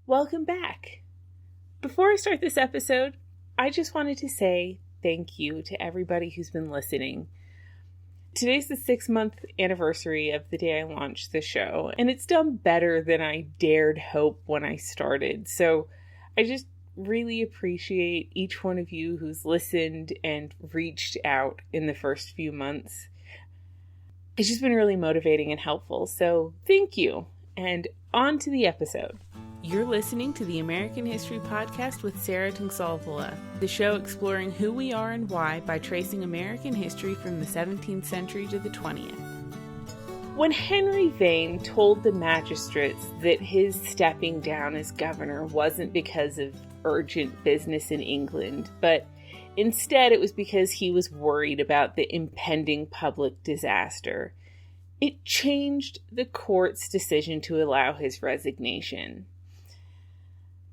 Welcome back. Before I start this episode, I just wanted to say thank you to everybody who's been listening. Today's the 6-month anniversary of the day I launched the show, and it's done better than I dared hope when I started. So I just really appreciate each one of you who's listened and reached out in the first few months. It's just been really motivating and helpful, so thank you. And on to the episode. You're listening to the American History Podcast with Sarah Tungsalvola, the show exploring who we are and why by tracing American history from the 17th century to the 20th. When Henry Vane told the magistrates that his stepping down as governor wasn't because of urgent business in England, but instead it was because he was worried about the impending public disaster, it changed the court's decision to allow his resignation.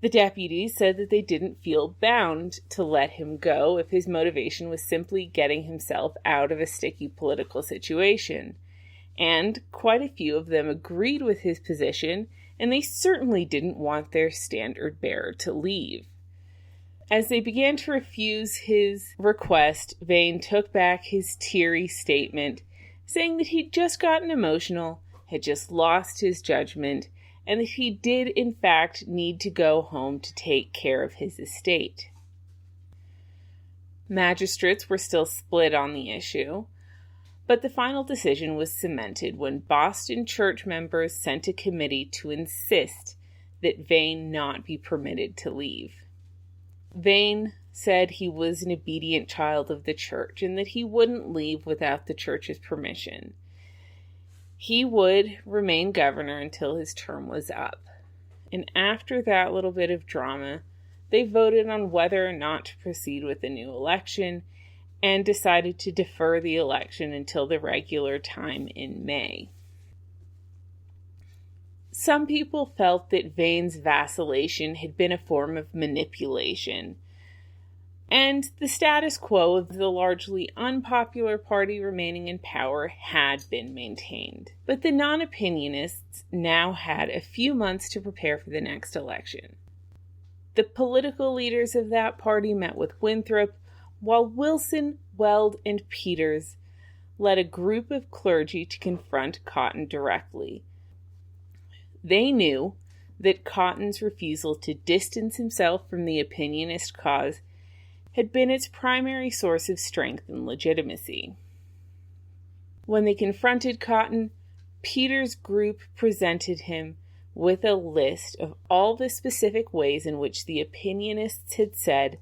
The deputies said that they didn't feel bound to let him go if his motivation was simply getting himself out of a sticky political situation. And quite a few of them agreed with his position, and they certainly didn't want their standard bearer to leave. As they began to refuse his request, Vane took back his teary statement, saying that he'd just gotten emotional, had just lost his judgment, and that he did in fact need to go home to take care of his estate. Magistrates were still split on the issue, but the final decision was cemented when Boston church members sent a committee to insist that Vane not be permitted to leave. Vane said he was an obedient child of the church and that he wouldn't leave without the church's permission. He would remain governor until his term was up. And after that little bit of drama, they voted on whether or not to proceed with the new election and decided to defer the election until the regular time in May. Some people felt that Vane's vacillation had been a form of manipulation, and the status quo of the largely unpopular party remaining in power had been maintained. But the non-opinionists now had a few months to prepare for the next election. The political leaders of that party met with Winthrop, while Wilson, Weld, and Peters led a group of clergy to confront Cotton directly. They knew that Cotton's refusal to distance himself from the opinionist cause had been its primary source of strength and legitimacy. When they confronted Cotton, Peters' group presented him with a list of all the specific ways in which the opinionists had said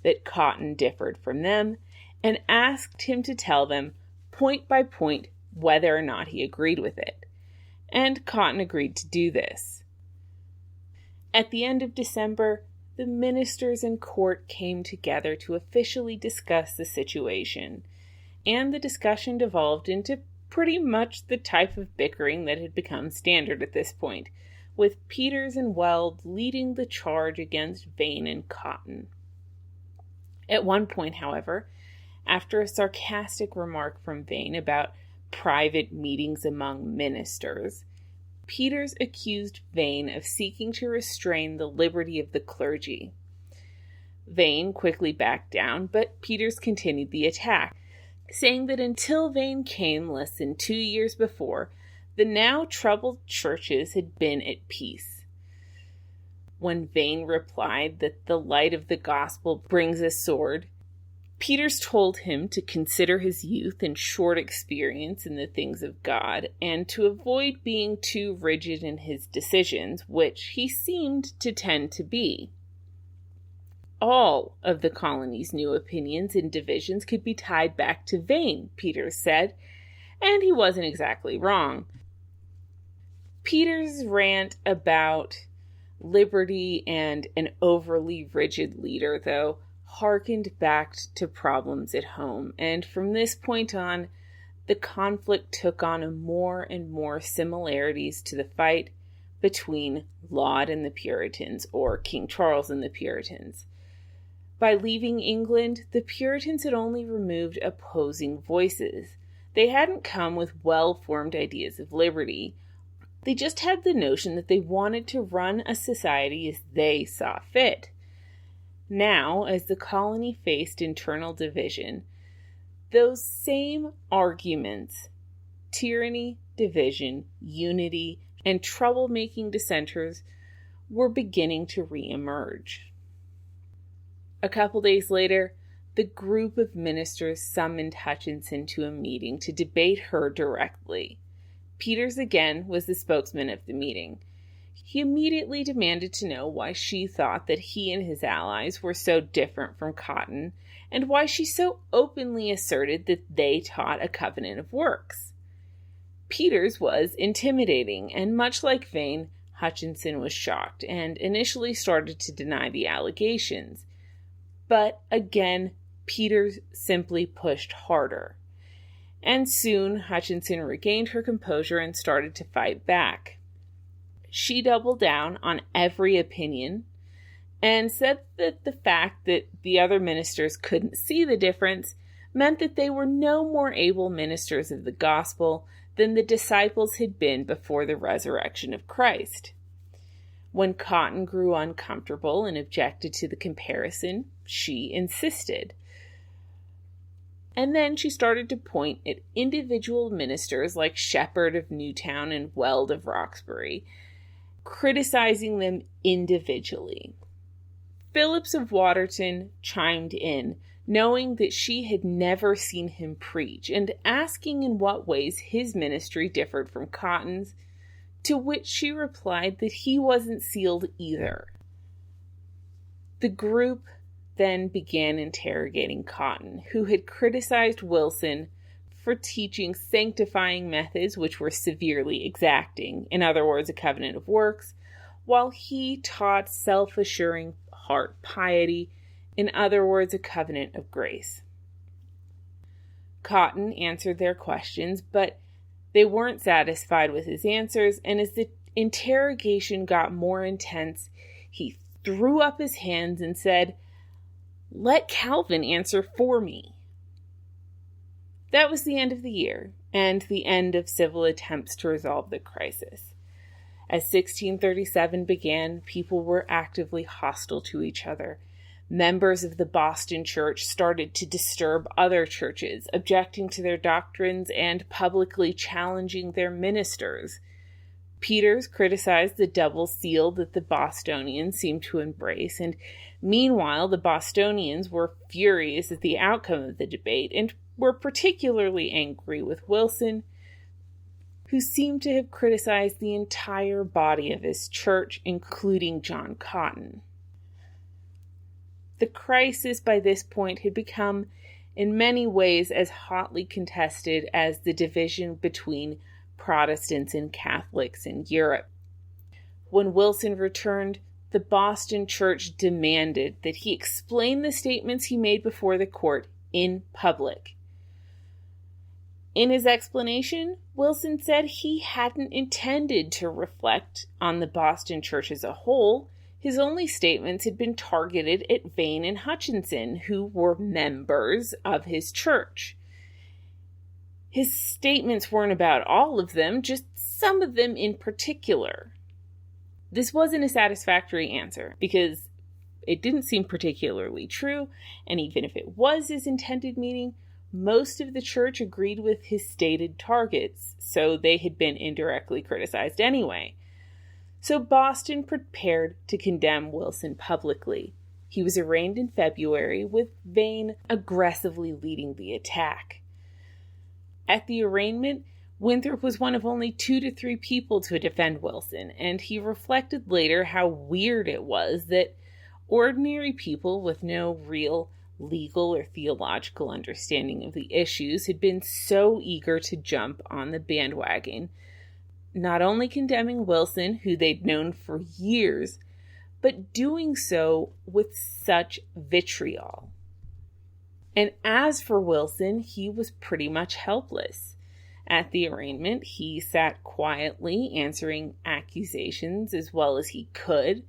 that Cotton differed from them, and asked him to tell them, point by point, whether or not he agreed with it. And Cotton agreed to do this. At the end of December, the ministers and court came together to officially discuss the situation, and the discussion devolved into pretty much the type of bickering that had become standard at this point, with Peters and Weld leading the charge against Vane and Cotton. At one point, however, after a sarcastic remark from Vane about private meetings among ministers, Peters accused Vane of seeking to restrain the liberty of the clergy. Vane quickly backed down, but Peters continued the attack, saying that until Vane came less than 2 years before, the now troubled churches had been at peace. When Vane replied that the light of the gospel brings a sword, Peters told him to consider his youth and short experience in the things of God, and to avoid being too rigid in his decisions, which he seemed to tend to be. All of the colony's new opinions and divisions could be tied back to Vane, Peters said, and he wasn't exactly wrong. Peters' rant about liberty and an overly rigid leader, though, harkened back to problems at home, and from this point on, the conflict took on more and more similarities to the fight between Laud and the Puritans, or King Charles and the Puritans. By leaving England, the Puritans had only removed opposing voices. They hadn't come with well-formed ideas of liberty, They just had the notion that they wanted to run a society as they saw fit. Now, as the colony faced internal division, those same arguments, tyranny, division, unity, and troublemaking dissenters, were beginning to re-emerge. A couple days later, the group of ministers summoned Hutchinson to a meeting to debate her directly. Peters again was the spokesman of the meeting. He immediately demanded to know why she thought that he and his allies were so different from Cotton, and why she so openly asserted that they taught a covenant of works. Peters was intimidating, and much like Vane, Hutchinson was shocked and initially started to deny the allegations. But again, Peters simply pushed harder. And soon Hutchinson regained her composure and started to fight back. She doubled down on every opinion and said that the fact that the other ministers couldn't see the difference meant that they were no more able ministers of the gospel than the disciples had been before the resurrection of Christ. When Cotton grew uncomfortable and objected to the comparison, she insisted. And then she started to point at individual ministers like Shepherd of Newtown and Weld of Roxbury, criticizing them individually. Phillips of Waterton chimed in, knowing that she had never seen him preach, and asking in what ways his ministry differed from Cotton's, to which she replied that he wasn't sealed either. The group then began interrogating Cotton, who had criticized Wilson for teaching sanctifying methods which were severely exacting, in other words, a covenant of works, while he taught self-assuring heart piety, in other words, a covenant of grace. Cotton answered their questions, but they weren't satisfied with his answers, and as the interrogation got more intense, he threw up his hands and said, "Let Calvin answer for me." That was the end of the year, and the end of civil attempts to resolve the crisis. As 1637 began, people were actively hostile to each other. Members of the Boston Church started to disturb other churches, objecting to their doctrines and publicly challenging their ministers. Peters criticized the double seal that the Bostonians seemed to embrace, and meanwhile the Bostonians were furious at the outcome of the debate and were particularly angry with Wilson, who seemed to have criticized the entire body of his church, including John Cotton. The crisis by this point had become, in many ways, as hotly contested as the division between Protestants and Catholics in Europe. When Wilson returned, the Boston Church demanded that he explain the statements he made before the court in public. In his explanation, Wilson said he hadn't intended to reflect on the Boston Church as a whole. His only statements had been targeted at Vane and Hutchinson, who were members of his church. His statements weren't about all of them, just some of them in particular. This wasn't a satisfactory answer, because it didn't seem particularly true, and even if it was his intended meaning, most of the church agreed with his stated targets, so they had been indirectly criticized anyway. So Boston prepared to condemn Wilson publicly. He was arraigned in February, with Vane aggressively leading the attack. At the arraignment, Winthrop was one of only 2 to 3 people to defend Wilson, and he reflected later how weird it was that ordinary people with no real legal or theological understanding of the issues had been so eager to jump on the bandwagon, not only condemning Wilson, who they'd known for years, but doing so with such vitriol. And as for Wilson, he was pretty much helpless. At the arraignment, he sat quietly, answering accusations as well as he could,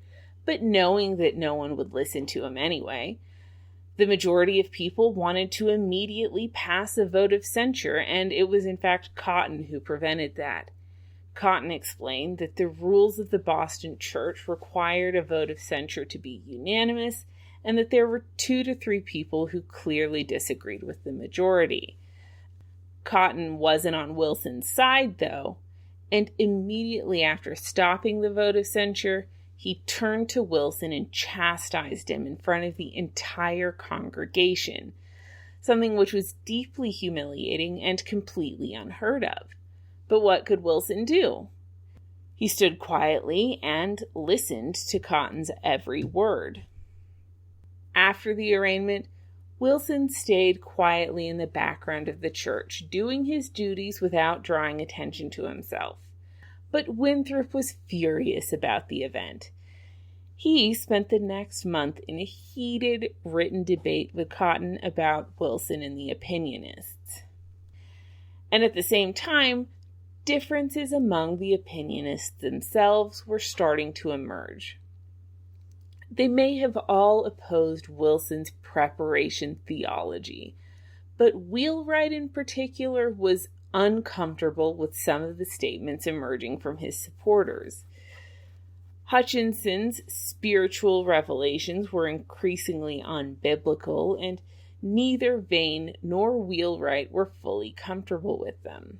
but knowing that no one would listen to him anyway. The majority of people wanted to immediately pass a vote of censure, and it was in fact Cotton who prevented that. Cotton explained that the rules of the Boston church required a vote of censure to be unanimous, and that there were 2 to 3 people who clearly disagreed with the majority. Cotton wasn't on Wilson's side, though, and immediately after stopping the vote of censure, he turned to Wilson and chastised him in front of the entire congregation, something which was deeply humiliating and completely unheard of. But what could Wilson do? He stood quietly and listened to Cotton's every word. After the arraignment, Wilson stayed quietly in the background of the church, doing his duties without drawing attention to himself. But Winthrop was furious about the event. He spent the next month in a heated written debate with Cotton about Wilson and the opinionists. And at the same time, differences among the opinionists themselves were starting to emerge. They may have all opposed Wilson's preparation theology, but Wheelwright in particular was uncomfortable with some of the statements emerging from his supporters. Hutchinson's spiritual revelations were increasingly unbiblical, and neither Vane nor Wheelwright were fully comfortable with them.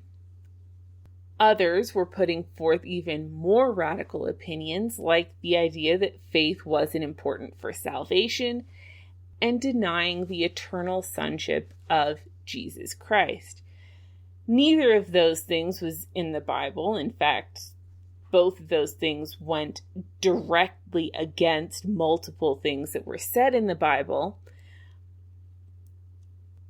Others were putting forth even more radical opinions, like the idea that faith wasn't important for salvation, and denying the eternal sonship of Jesus Christ. Neither of those things was in the Bible. In fact, both of those things went directly against multiple things that were said in the Bible,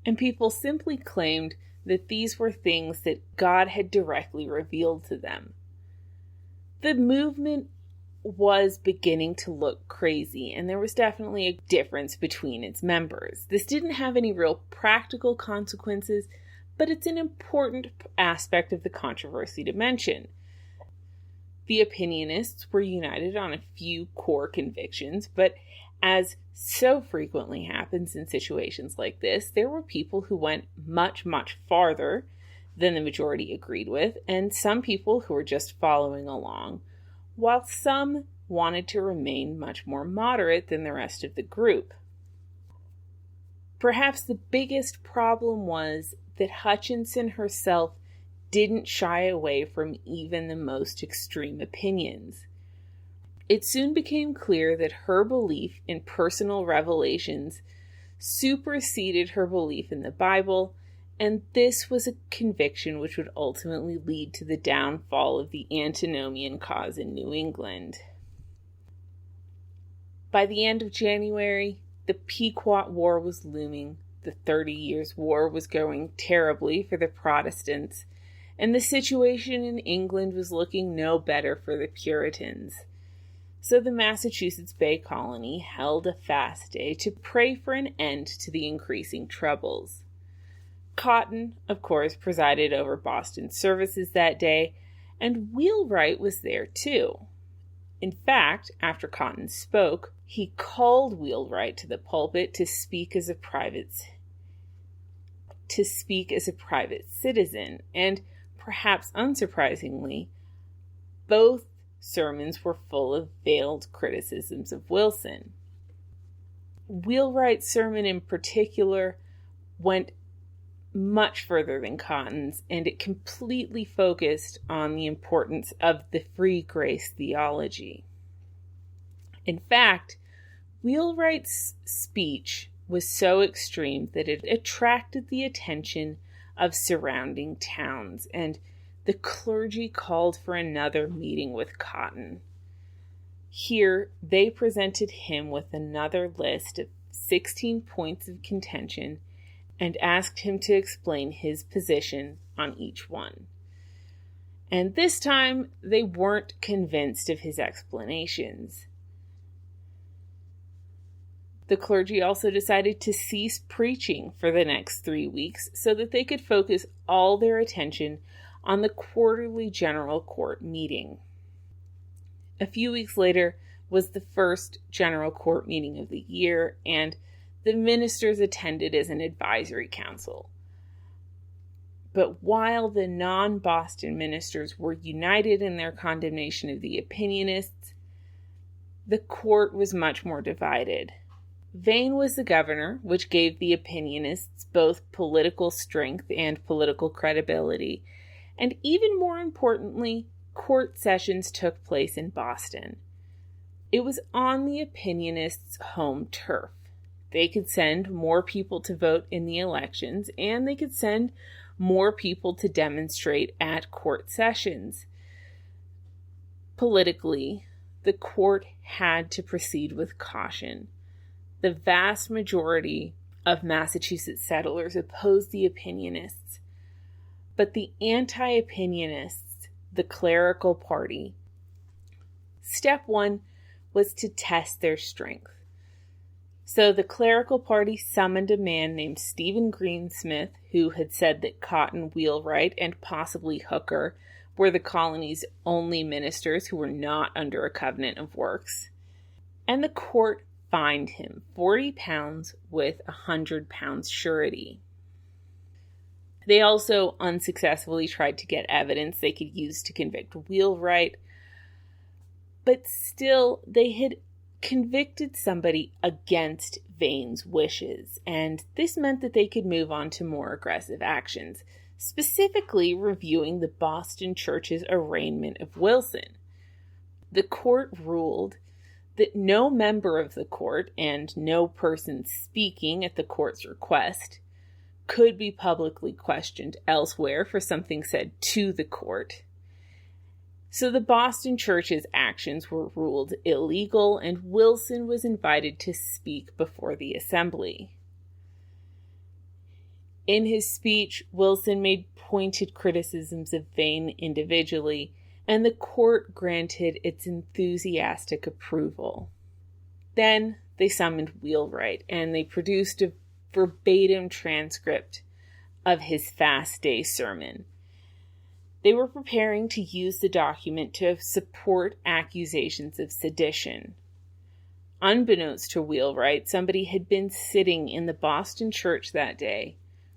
and people simply claimed that these were things that God had directly revealed to them. The movement was beginning to look crazy, and there was definitely a difference between its members. This didn't have any real practical consequences, but it's an important aspect of the controversy to mention. The opinionists were united on a few core convictions, but as so frequently happens in situations like this, there were people who went much, much farther than the majority agreed with, and some people who were just following along, while some wanted to remain much more moderate than the rest of the group. Perhaps the biggest problem was that Hutchinson herself didn't shy away from even the most extreme opinions. It soon became clear that her belief in personal revelations superseded her belief in the Bible, and this was a conviction which would ultimately lead to the downfall of the Antinomian cause in New England. By the end of January, the Pequot War was looming, the 30 Years' War was going terribly for the Protestants, and the situation in England was looking no better for the Puritans. So the Massachusetts Bay Colony held a fast day to pray for an end to the increasing troubles. Cotton, of course, presided over Boston services that day, and Wheelwright was there too. In fact, after Cotton spoke, he called Wheelwright to the pulpit to speak as a private citizen, and perhaps unsurprisingly, both sermons were full of veiled criticisms of Wilson. Wheelwright's sermon in particular went much further than Cotton's, and it completely focused on the importance of the free grace theology. In fact, Wheelwright's speech was so extreme that it attracted the attention of surrounding towns, and the clergy called for another meeting with Cotton. Here, they presented him with another list of 16 points of contention and asked him to explain his position on each one. And this time, they weren't convinced of his explanations. The clergy also decided to cease preaching for the next 3 weeks so that they could focus all their attention on the quarterly general court meeting. A few weeks later was the first general court meeting of the year, and the ministers attended as an advisory council. But while the non-Boston ministers were united in their condemnation of the opinionists, the court was much more divided. Vane was the governor, which gave the opinionists both political strength and political credibility, and even more importantly, court sessions took place in Boston. It was on the opinionists' home turf. They could send more people to vote in the elections, and they could send more people to demonstrate at court sessions. Politically, the court had to proceed with caution. The vast majority of Massachusetts settlers opposed the opinionists, but the anti-opinionists, the clerical party, step one was to test their strength. So the clerical party summoned a man named Stephen Greensmith, who had said that Cotton, Wheelwright, and possibly Hooker were the colony's only ministers who were not under a covenant of works. And the court fined him 40 pounds with 100 pounds surety. They also unsuccessfully tried to get evidence they could use to convict Wheelwright, but still they had convicted somebody against Vane's wishes, and this meant that they could move on to more aggressive actions, specifically reviewing the Boston Church's arraignment of Wilson. The court ruled that no member of the court and no person speaking at the court's request could be publicly questioned elsewhere for something said to the court. So the Boston Church's actions were ruled illegal, and Wilson was invited to speak before the assembly. In his speech, Wilson made pointed criticisms of Vane individually, and the court granted its enthusiastic approval. Then they summoned Wheelwright, and they produced a verbatim transcript of his fast day sermon. They were preparing to use the document to support accusations of sedition. Unbeknownst to Wheelwright, somebody had been sitting in the Boston church that day,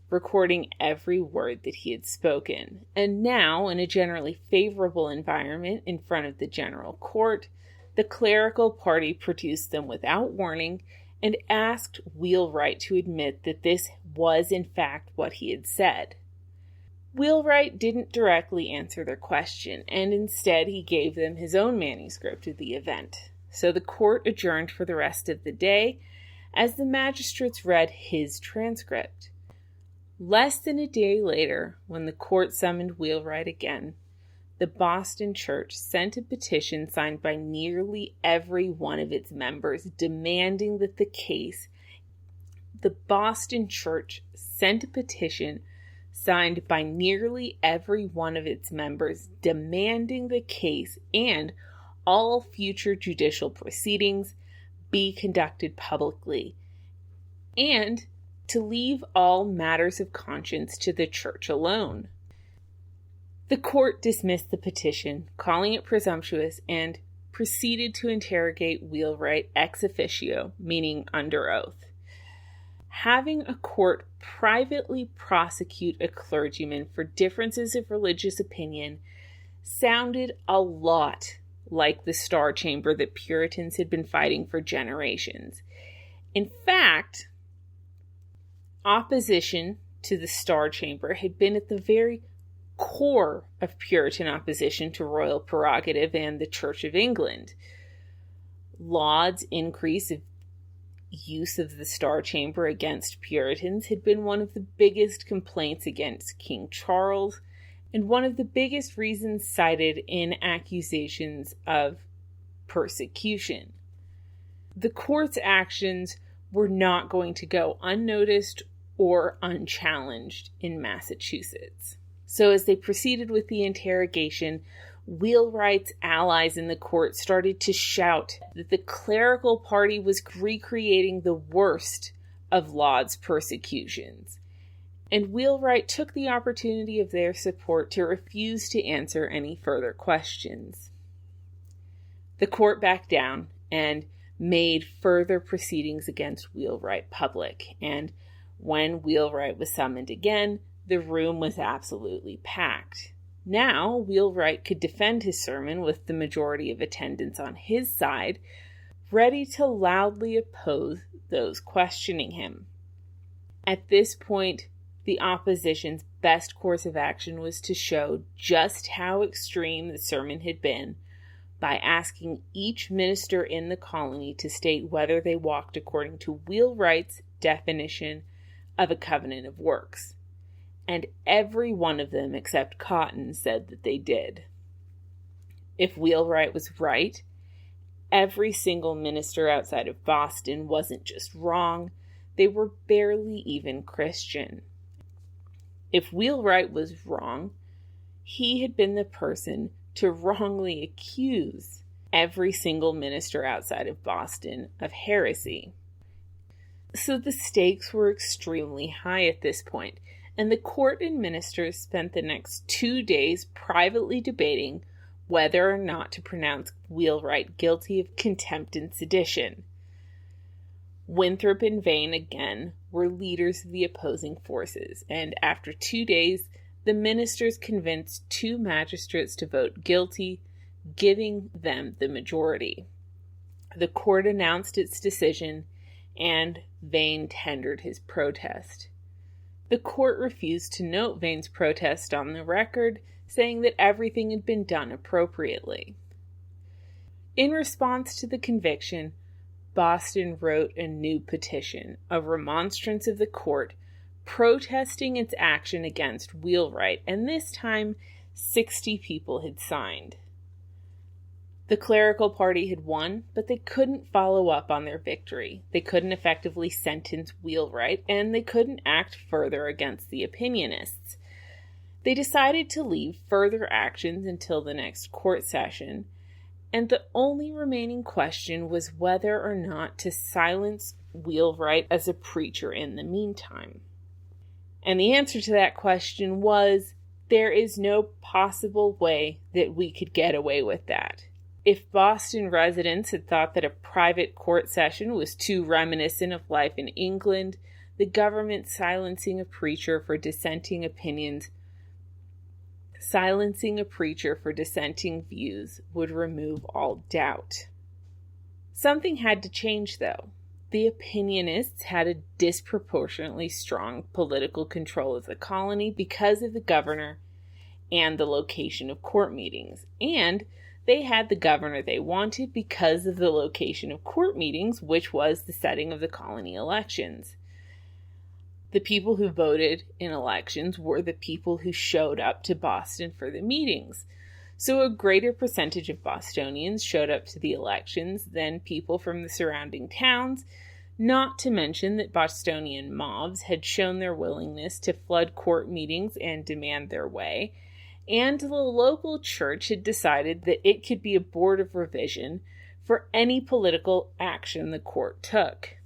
recording every word that he had spoken. And now, in a generally favorable environment in front of the general court, the clerical party produced them without warning and asked Wheelwright to admit that this was in fact what he had said. Wheelwright didn't directly answer their question, and instead he gave them his own manuscript of the event. So the court adjourned for the rest of the day as the magistrates read his transcript. Less than a day later, when the court summoned Wheelwright again, the Boston Church sent a petition signed by nearly every one of its members demanding that the case. The Boston Church sent a petition signed by nearly every one of its members demanding the case and all future judicial proceedings be conducted publicly, and to leave all matters of conscience to the church alone. The court dismissed the petition, calling it presumptuous, and proceeded to interrogate Wheelwright ex officio, meaning under oath. Having a court privately prosecute a clergyman for differences of religious opinion sounded a lot like the Star Chamber that Puritans had been fighting for generations. In fact, opposition to the Star Chamber had been at the very core of Puritan opposition to royal prerogative and the Church of England. Laud's increase of use of the Star Chamber against Puritans had been one of the biggest complaints against King Charles, and one of the biggest reasons cited in accusations of persecution. The court's actions were not going to go unnoticed or unchallenged in Massachusetts. So as they proceeded with the interrogation, Wheelwright's allies in the court started to shout that the clerical party was recreating the worst of Laud's persecutions. And Wheelwright took the opportunity of their support to refuse to answer any further questions. The court backed down and made further proceedings against Wheelwright public, and when Wheelwright was summoned again, the room was absolutely packed. Now, Wheelwright could defend his sermon with the majority of attendants on his side, ready to loudly oppose those questioning him. At this point, the opposition's best course of action was to show just how extreme the sermon had been by asking each minister in the colony to state whether they walked according to Wheelwright's definition of a covenant of works. And every one of them except Cotton said that they did. If Wheelwright was right, every single minister outside of Boston wasn't just wrong, they were barely even Christian. If Wheelwright was wrong, he had been the person to wrongly accuse every single minister outside of Boston of heresy. So the stakes were extremely high at this point, and the court and ministers spent the next 2 days privately debating whether or not to pronounce Wheelwright guilty of contempt and sedition. Winthrop and Vane, again, were leaders of the opposing forces, and after 2 days, the ministers convinced 2 magistrates to vote guilty, giving them the majority. The court announced its decision, and Vane tendered his protest. The court refused to note Vane's protest on the record, saying that everything had been done appropriately. In response to the conviction, Boston wrote a new petition, a remonstrance of the court, protesting its action against Wheelwright, and this time 60 people had signed. The clerical party had won, but they couldn't follow up on their victory. They couldn't effectively sentence Wheelwright, and they couldn't act further against the opinionists. They decided to leave further actions until the next court session, and the only remaining question was whether or not to silence Wheelwright as a preacher in the meantime. And the answer to that question was, there is no possible way that we could get away with that. If Boston residents had thought that a private court session was too reminiscent of life in England, the government silencing a preacher for dissenting views would remove all doubt. Something had to change, though. The opinionists had a disproportionately strong political control of the colony because of the governor and the location of court meetings, and they had the governor they wanted because of the location of court meetings, which was the setting of the colony elections. The people who voted in elections were the people who showed up to Boston for the meetings. So a greater percentage of Bostonians showed up to the elections than people from the surrounding towns, not to mention that Bostonian mobs had shown their willingness to flood court meetings and demand their way, and the local church had decided that it could be a board of revision for any political action the court took.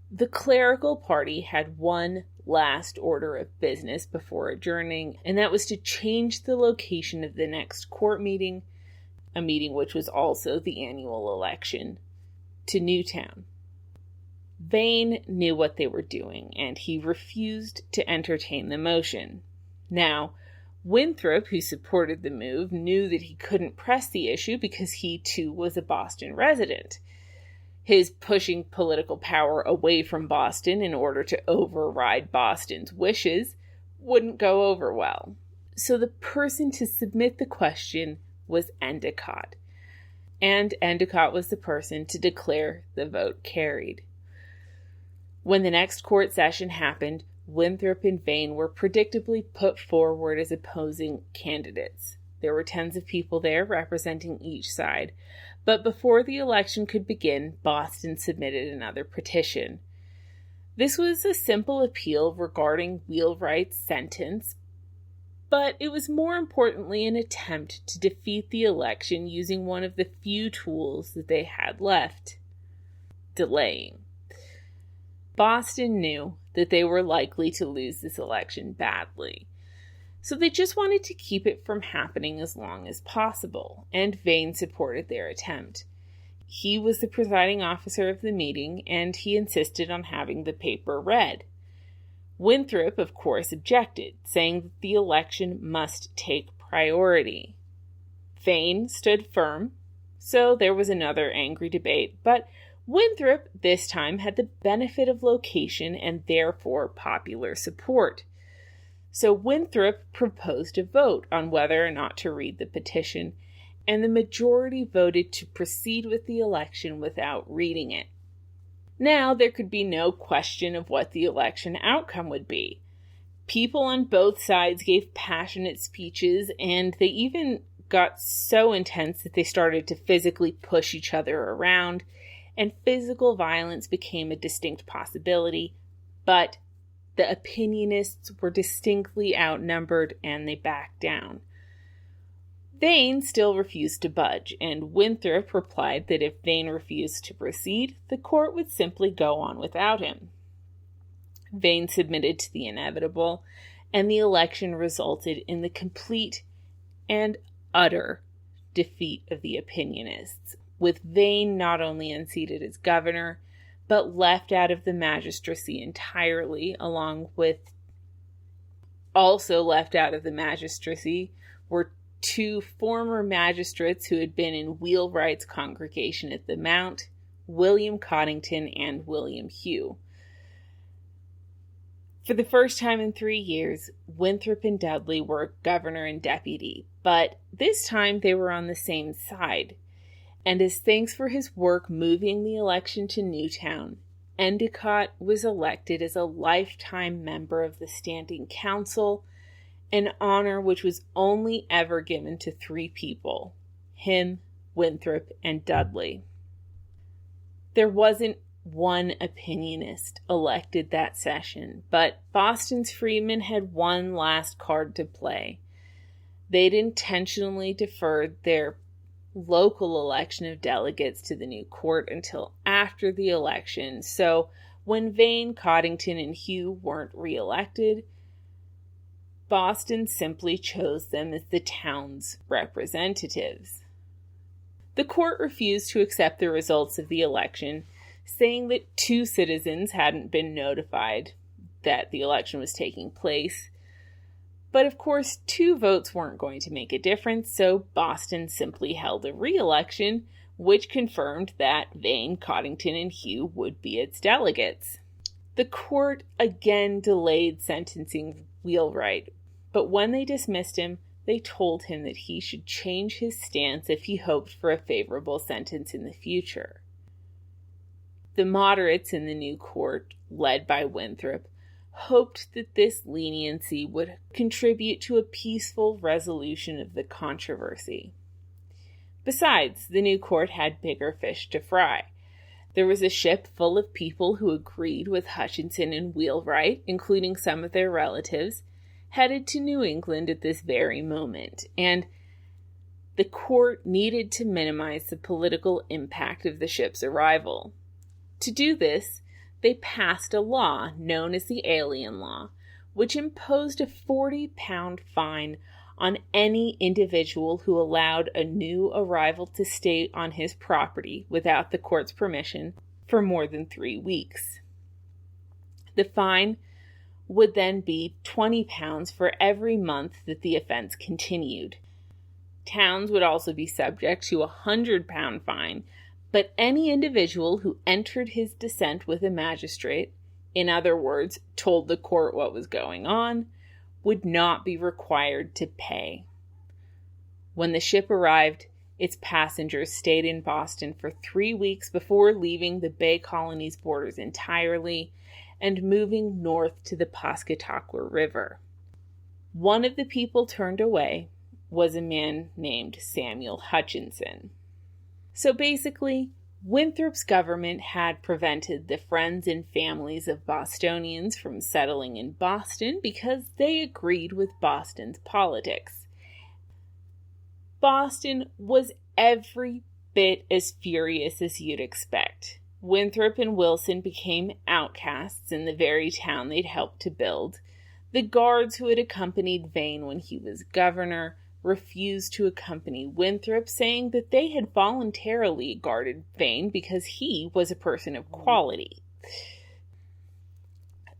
The clerical party had one last order of business before adjourning, and that was to change the location of the next court meeting, a meeting which was also the annual election, to Newtown. Vane knew what they were doing, and he refused to entertain the motion. Now, Winthrop, who supported the move, knew that he couldn't press the issue because he too was a Boston resident. His pushing political power away from Boston in order to override Boston's wishes wouldn't go over well. So the person to submit the question was Endicott. And Endicott was the person to declare the vote carried. When the next court session happened, Winthrop and Vane were predictably put forward as opposing candidates. There were tens of people there representing each side. But before the election could begin, Boston submitted another petition. This was a simple appeal regarding Wheelwright's sentence, but it was more importantly an attempt to defeat the election using one of the few tools that they had left: delaying. Boston knew that they were likely to lose this election badly, so they just wanted to keep it from happening as long as possible, and Vane supported their attempt. He was the presiding officer of the meeting, and he insisted on having the paper read. Winthrop, of course, objected, saying that the election must take priority. Vane stood firm, so there was another angry debate, but Winthrop this time had the benefit of location and therefore popular support. So Winthrop proposed a vote on whether or not to read the petition, and the majority voted to proceed with the election without reading it. Now there could be no question of what the election outcome would be. People on both sides gave passionate speeches, and they even got so intense that they started to physically push each other around, and physical violence became a distinct possibility, but the opinionists were distinctly outnumbered and they backed down. Vane still refused to budge, and Winthrop replied that if Vane refused to proceed, the court would simply go on without him. Vane submitted to the inevitable, and the election resulted in the complete and utter defeat of the opinionists, with Vane not only unseated as governor, but left out of the magistracy entirely, along with also left out of the magistracy were two former magistrates who had been in Wheelwright's congregation at the Mount, William Coddington and William Hugh. For the first time in 3 years, Winthrop and Dudley were governor and deputy, but this time they were on the same side. And as thanks for his work moving the election to Newtown, Endicott was elected as a lifetime member of the Standing Council, an honor which was only ever given to 3 people, him, Winthrop, and Dudley. There wasn't one opinionist elected that session, but Boston's freedmen had one last card to play. They'd intentionally deferred their local election of delegates to the new court until after the election, so when Vane, Coddington, and Hugh weren't re-elected, Boston simply chose them as the town's representatives. The court refused to accept the results of the election, saying that 2 citizens hadn't been notified that the election was taking place. But of course, 2 votes weren't going to make a difference, so Boston simply held a re-election, which confirmed that Vane, Coddington, and Hugh would be its delegates. The court again delayed sentencing Wheelwright, but when they dismissed him, they told him that he should change his stance if he hoped for a favorable sentence in the future. The moderates in the new court, led by Winthrop, hoped that this leniency would contribute to a peaceful resolution of the controversy. Besides, the new court had bigger fish to fry. There was a ship full of people who agreed with Hutchinson and Wheelwright, including some of their relatives, headed to New England at this very moment, and the court needed to minimize the political impact of the ship's arrival. To do this, they passed a law known as the Alien Law, which imposed a 40-pound fine on any individual who allowed a new arrival to stay on his property without the court's permission for more than 3 weeks. The fine would then be 20 pounds for every month that the offense continued. Towns would also be subject to a 100-pound fine, but any individual who entered his dissent with a magistrate, in other words, told the court what was going on, would not be required to pay. When the ship arrived, its passengers stayed in Boston for 3 weeks before leaving the Bay Colony's borders entirely and moving north to the Pascataqua River. One of the people turned away was a man named Samuel Hutchinson. So basically, Winthrop's government had prevented the friends and families of Bostonians from settling in Boston because they agreed with Boston's politics. Boston was every bit as furious as you'd expect. Winthrop and Wilson became outcasts in the very town they'd helped to build. The guards who had accompanied Vane when he was governor refused to accompany Winthrop, saying that they had voluntarily guarded Vane because he was a person of quality.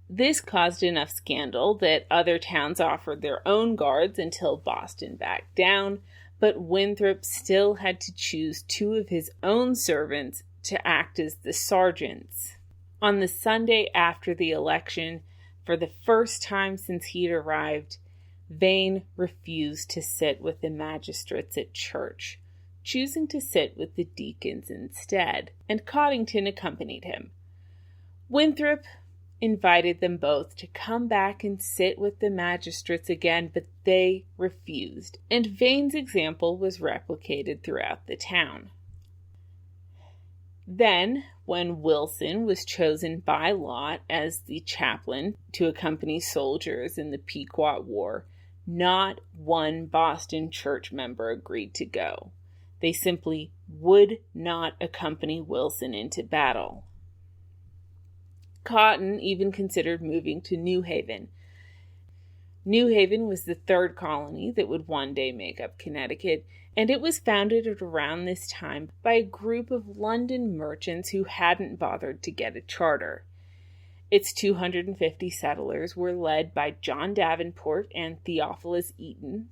This caused enough scandal that other towns offered their own guards until Boston backed down, but Winthrop still had to choose 2 of his own servants to act as the sergeants. On the Sunday after the election, for the first time since he'd arrived, Vane refused to sit with the magistrates at church, choosing to sit with the deacons instead, and Coddington accompanied him. Winthrop invited them both to come back and sit with the magistrates again, but they refused, and Vane's example was replicated throughout the town. Then, when Wilson was chosen by lot as the chaplain to accompany soldiers in the Pequot War, not one Boston church member agreed to go. They simply would not accompany Wilson into battle. Cotton even considered moving to New Haven. New Haven was the 3rd colony that would one day make up Connecticut, and it was founded at around this time by a group of London merchants who hadn't bothered to get a charter. Its 250 settlers were led by John Davenport and Theophilus Eaton,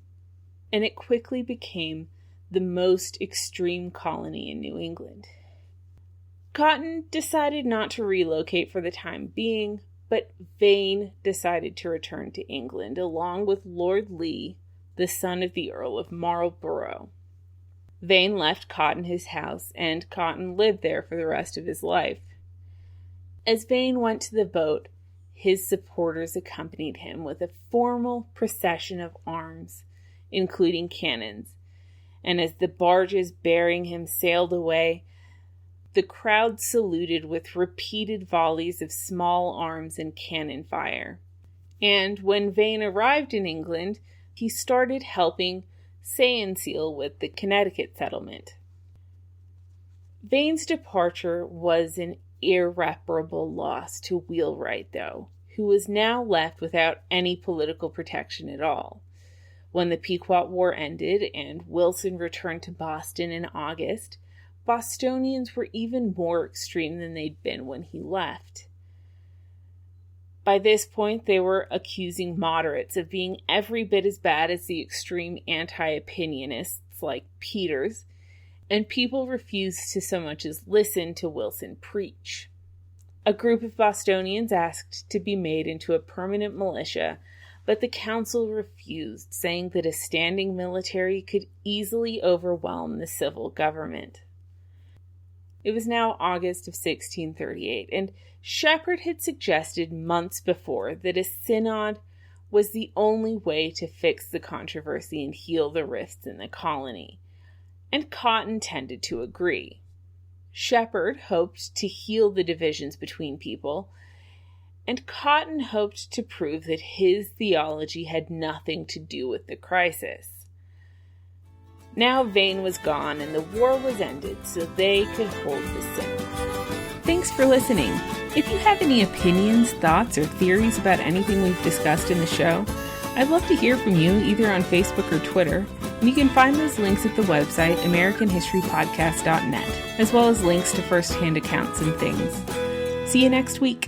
and it quickly became the most extreme colony in New England. Cotton decided not to relocate for the time being, but Vane decided to return to England along with Lord Lee, the son of the Earl of Marlborough. Vane left Cotton his house, and Cotton lived there for the rest of his life. As Vane went to the boat, his supporters accompanied him with a formal procession of arms, including cannons, and as the barges bearing him sailed away, the crowd saluted with repeated volleys of small arms and cannon fire. And when Vane arrived in England, he started helping say and seal with the Connecticut settlement. Vane's departure was an irreparable loss to Wheelwright, though, who was now left without any political protection at all. When the Pequot War ended and Wilson returned to Boston in August, Bostonians were even more extreme than they'd been when he left. By this point, they were accusing moderates of being every bit as bad as the extreme anti-opinionists like Peters, and people refused to so much as listen to Wilson preach. A group of Bostonians asked to be made into a permanent militia, but the council refused, saying that a standing military could easily overwhelm the civil government. It was now August of 1638, and Shepherd had suggested months before that a synod was the only way to fix the controversy and heal the rifts in the colony, and Cotton tended to agree. Shepherd hoped to heal the divisions between people, and Cotton hoped to prove that his theology had nothing to do with the crisis. Now Vane was gone and the war was ended, so they could hold the synod. Thanks for listening. If you have any opinions, thoughts, or theories about anything we've discussed in the show, I'd love to hear from you either on Facebook or Twitter, and you can find those links at the website AmericanHistoryPodcast.net, as well as links to first-hand accounts and things. See you next week.